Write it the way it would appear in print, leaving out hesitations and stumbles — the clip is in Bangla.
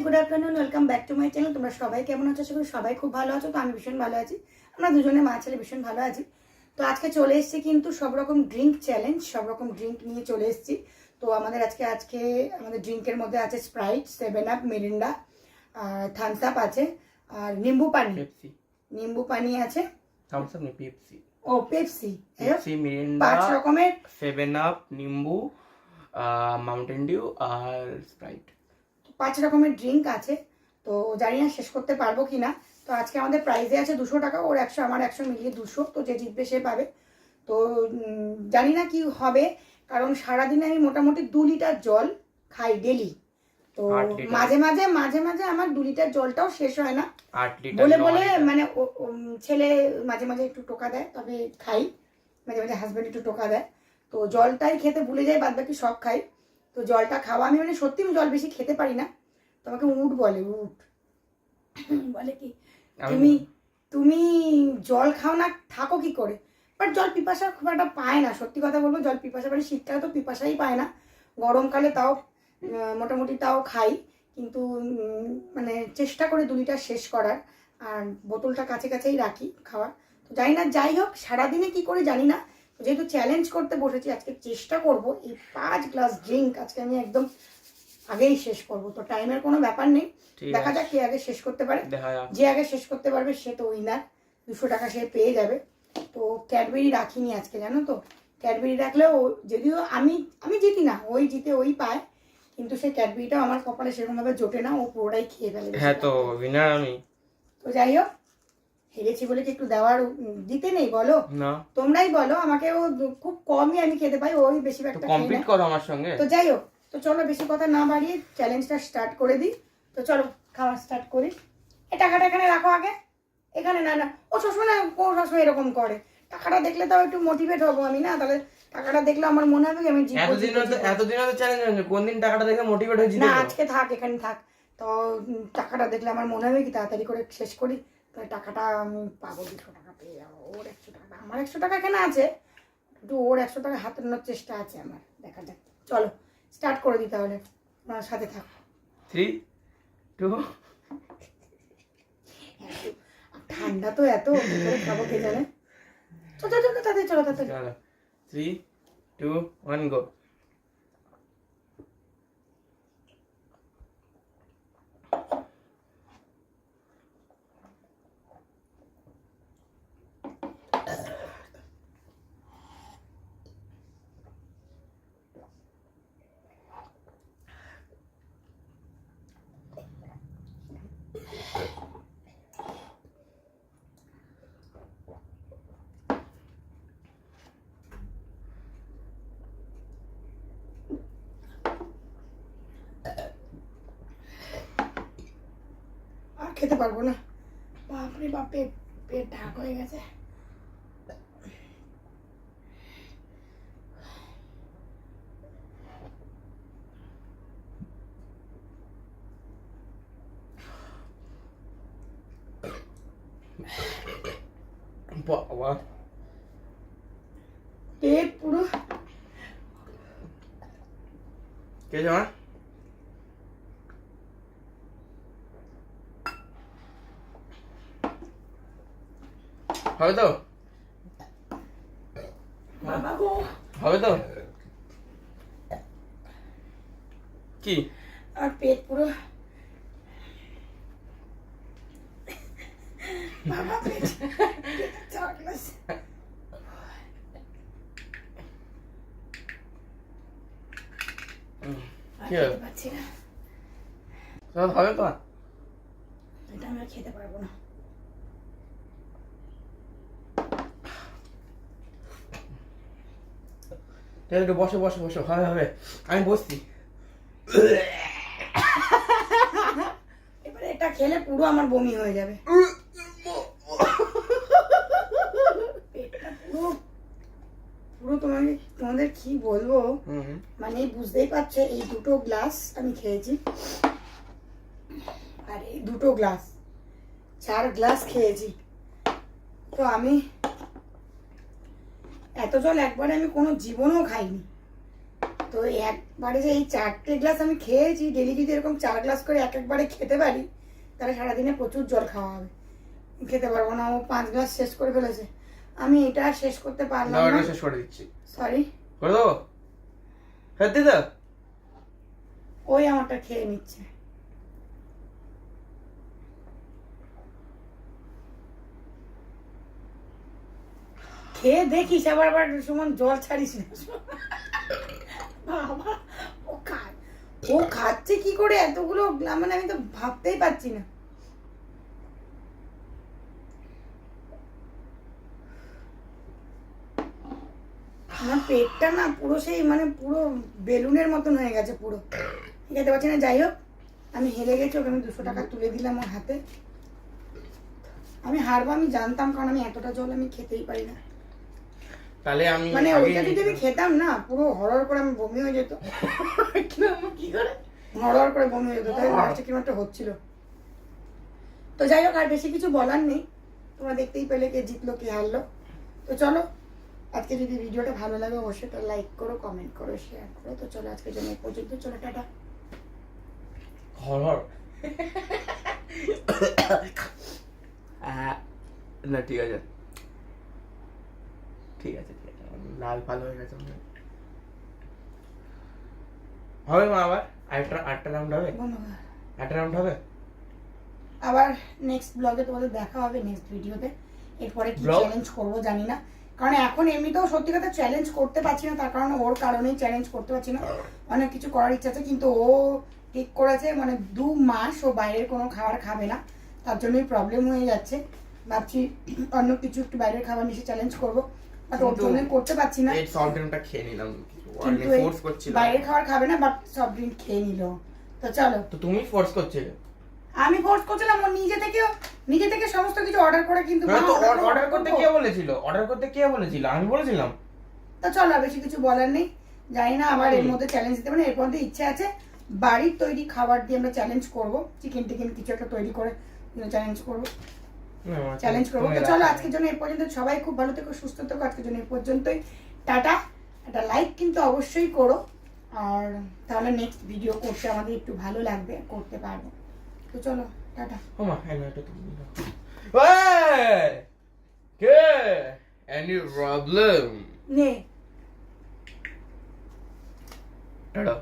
Good afternoon, welcome back to my channel. তোমরা সবাই কেমন আছো? সেগুলো সবাই খুব ভালো আছো। তো আমি ভীষণ ভালো আছি, আমরা দুজনে মা ছেলে ভীষণ ভালো আছি। তো আজকে চলে এসেছি কিন্তু সব রকম ড্রিঙ্ক চ্যালেঞ্জ, সব রকম ড্রিঙ্ক নিয়ে চলে এসেছি। তো আমাদের আজকে আমাদের ড্রিঙ্কের মধ্যে আছে স্প্রাইট, 7 আপ, মিরিন্ডা, আর থামস আপ আছে, আর নিম্বু পানি, নিম্বু পানি আছে, থামস আপ না পেপসি, ও পেপসি, পেপসি, মিরিন্ডা, 5 রকমের, 7 আপ, নিম্বু, মাউন্টেন ডিউ আর স্প্রাইট, 5 রকমের ড্রিঙ্ক আছে। তো জানি না শেষ করতে পারবো কি না। তো আজকে আমাদের প্রাইজে আছে 200 টাকা, ওর 100, আমার 100 মিলিয়ে 200। তো যে জিতবে সে পাবে। তো জানি না কি হবে, কারণ সারাদিনে আমি মোটামুটি 2 লিটার জল খাই ডেলি। তো মাঝে মাঝে আমার 2 লিটার জলটাও শেষ হয় না। 8 লিটার বলে বলে মানে ছেলে মাঝে মাঝে একটু টোকা দেয়, তবে খাই। মাঝে মাঝে হাজব্যান্ড একটু টোকা দেয়, তো জলটাই খেতে ভুলে যাই, বাদ বাকি সব খাই। তো জলটা খাওয়া, আমি মানে সত্যি আমি জল বেশি খেতে পারি না। তোমাকে উট বলে, উট বলে কি তুমি তুমি জল খাও না, থাকো কি করে? বাট জল পিপাসা খুব একটা পায় না, সত্যি কথা বলবো। জল পিপাসা মানে শীতকালে তো পিপাসাই পায় না, গরমকালে তাও মোটামুটি তাও খাই। কিন্তু মানে চেষ্টা করে 2 লিটার শেষ করার, আর বোতলটা কাছে কাছেই রাখি খাওয়ার। তো জানি না, যাই হোক সারাদিনে কি করে জানি না। যেহেতু চ্যালেঞ্জ করতে বসেছি, আজকে চেষ্টা করব এই 5 গ্লাস ড্রিঙ্ক আজকে আমি একদম আগেই শেষ করব। তো টাইমের কোনো ব্যাপার নেই, দেখা যাক কে আগে শেষ করতে পারে। যে আগে শেষ করতে পারবে সে তো উইনার, 200 টাকা সে পেয়ে যাবে। তো ক্যাডবেরি রাখিনি আজকে, জানো তো। ক্যাডবেরি রাখলেও যদিও আমি জিতি না, ওই জিতে ওই পায়, কিন্তু সেই ক্যাডবেরিটাও আমার কপালে সেরকমভাবে জোটে না, ও পুরোটাই খেয়ে ফেলে। হ্যাঁ, তো উইনার আমি। তো যাই হোক, হেরেছি বলে কি একটু দেওয়ার দিতে নেই বলো? না, তোমরাই বলো আমাকে। ও খুব কমই আমি খেতে পাই, ওই বেশিরভাগটা কমপ্লিট করো আমার সঙ্গে। তো যাই হোক, তো চলো বেশি কথা না বাড়িয়ে চ্যালেঞ্জটা স্টার্ট করে দিই। তো চলো খাওয়া স্টার্ট করি। এই টাকাটা এখানে রাখো আগে, এখানে না না, ও সবসময় এরকম করে। টাকাটা দেখলে তাও একটু মোটিভেট হবো আমি, না তাহলে টাকাটা দেখলে আমার মনে হবে আমি এতদিন চ্যালেঞ্জ হয়েছে, কোন দিন টাকাটা দেখে মোটিভেট হয়েছিল না। আজকে থাক, এখানে থাক। তো টাকাটা দেখলে আমার মনে হবে কি তাড়াতাড়ি করে শেষ করি, তো টাকাটা আমি পাবো, 200 টাকা পেয়ে যাবো। ওর 100 টাকা, আমার 100 টাকা এখানে আছে, একটু ওর 100 টাকা হাতানোর চেষ্টা আছে আমার, দেখা যাক। চলো স্টার্ট করে দিই তাহলে, আমার সাথে থাক। 3, 2, ঠান্ডা তো এত, কি করে খাবো কে জানে। চলো তাড়াতাড়ি, চলো তাড়াতাড়ি। 3, 2, 1 গো। আর খেতে পারবো না, বাপরে বাপ, পেট ঢাক হয়ে গেছে। বাবা, পেট পুরো কে জানা হবে তো, বাবা গো, হবে তো কি? আর পেট পুরো বাবা, পেট চাকলাস। খেতে পাচ্ছি না, হবে তো, এটা আমরা খেতে পারবো না। একটু বসো বসো বসো, হবে, আমি বসছি। এবারে এটা খেলে পুরো আমার বমি হয়ে যাবে। পেটটা পুরো পুরো তোমাদের কি বলবো, মানে বুঝতেই পারছে। এই 2টো গ্লাস আমি খেয়েছি, আর এই 2টো গ্লাস, 4 গ্লাস খেয়েছি। তো আমি এত জল একবারে আমি কোনো জীবনেও খাইনি। তো তো একবারে যে এই 4টে গ্লাস আমি খেয়েছি, ডেলি যদি এরকম 4 গ্লাস করে একবারে খেতে পারি তাহলে সারাদিনে প্রচুর জল খাওয়া হবে। খেতে পারবো না, ও 5 গ্লাস শেষ করে ফেলেছে, আমি এটা আর শেষ করতে পারলাম না। শেষ করে দিচ্ছি। সরি, করে দেবো? হ্যাঁ দিদা, ওই আমারটা খেয়ে নিচ্ছে। খেয়ে দেখিস, আবার আবার সুমন জল ছাড়িস না। বাবা, ও খাচ্ছে কি করে এতগুলো, মানে আমি তো ভাবতেই পারছি না। আমার পেটটা না পুরো সেই মানে পুরো বেলুনের মতন হয়ে গেছে, পুরো খেতে পারছি না। যাই হোক, আমি হেরে গেছি, ওকে আমি 200 টাকা তুলে দিলাম ওর হাতে। আমি হারবো আমি জানতাম, কারণ আমি এতটা জল আমি খেতেই পারি না। তাহলে আমি মানে ওইটা যদি আমি খেতাম না, পুরো হরর করে আমি বমি হয়ে যেত। কি করে হরর করে বমি হয়ে যেত, তাই লাস্টে কিরকম একটা হচ্ছিল। তো যাই হোক, আর বেশি কিছু বলার নেই, তোমরা দেখতেই পেলে কে জিতলো কে হারলো। তো চলো, আজকে যদি ভিডিওটা ভালো লাগে অবশ্যই তো লাইক করো, কমেন্ট করো, শেয়ার করো। তো চলো আজকের জন্য এই পর্যন্ত, চলো টাটা। হরর না, ঠিক আছে ঠিক আছে ঠিক আছে, লাল ভালো হয়ে গেছে মনে হয়। হবে মা, আবার আটটা রাউন্ড হবে, ধন্যবাদ। একটা রাউন্ড হবে আবার নেক্সট ব্লগে তোমাদের দেখা হবে, নেক্সট ভিডিওতে। এরপরে কি Vlog? চ্যালেঞ্জ করবো জানি না, কারণ এখন এমনিতেও সত্যি কথা চ্যালেঞ্জ করতে পারছি না, তার কারণে ওর কারণেই চ্যালেঞ্জ করতে পারছি না। অনেক কিছু করার ইচ্ছা আছে, কিন্তু ও ঠিক করেছে মানে 2 মাস ও বাইরের কোনো খাবার খাবে না, তার জন্যই প্রবলেম হয়ে যাচ্ছে। ভাবছি অন্য কিছু একটু বাইরের খাবার মিশে চ্যালেঞ্জ করবো, বাট ওর জন্য করতে পারছি না। এই সফট ড্রিঙ্কটা খেয়ে নিলাম, কিন্তু এই ফোর্স করছিল। বাইরের খাবার খাবে না, বাট সফট ড্রিঙ্ক খেয়ে নিল। তো চলো, তো তুমি ফোর্স করছিলে? আমি ফোর্স করছিলাম, ও নিজে থেকে সমস্ত কিছু অর্ডার করে, কিন্তু না, তো অর্ডার করতে কে বলেছিল? অর্ডার করতে কে বলেছিল? আমি বলেছিলাম? তো চলো, আর বেশি কিছু বলার নেই। জানি না আবার এর মধ্যে চ্যালেঞ্জ দিতে পারে, এর মধ্যে ইচ্ছা আছে বাড়ির তৈরি খাবার দিয়ে আমরা চ্যালেঞ্জ করবো, চিকেন টিকেন কিছু একটা তৈরি করে চ্যালেঞ্জ করবো। তো চলো আজকের জন্য এই পর্যন্ত, সবাই খুব ভালো থেকো, সুস্থ থেকো। আজকের জন্য এই পর্যন্তই, টাটা। একটা লাইক কিন্তু অবশ্যই করো, আর তাহলে নেক্সট ভিডিও করতে আমাদের একটু ভালো লাগবে, করতে পারবো। তো চলো টাটা। ওমা, এটা তুমি ওই কে এনি প্রবলেম নে টাটা।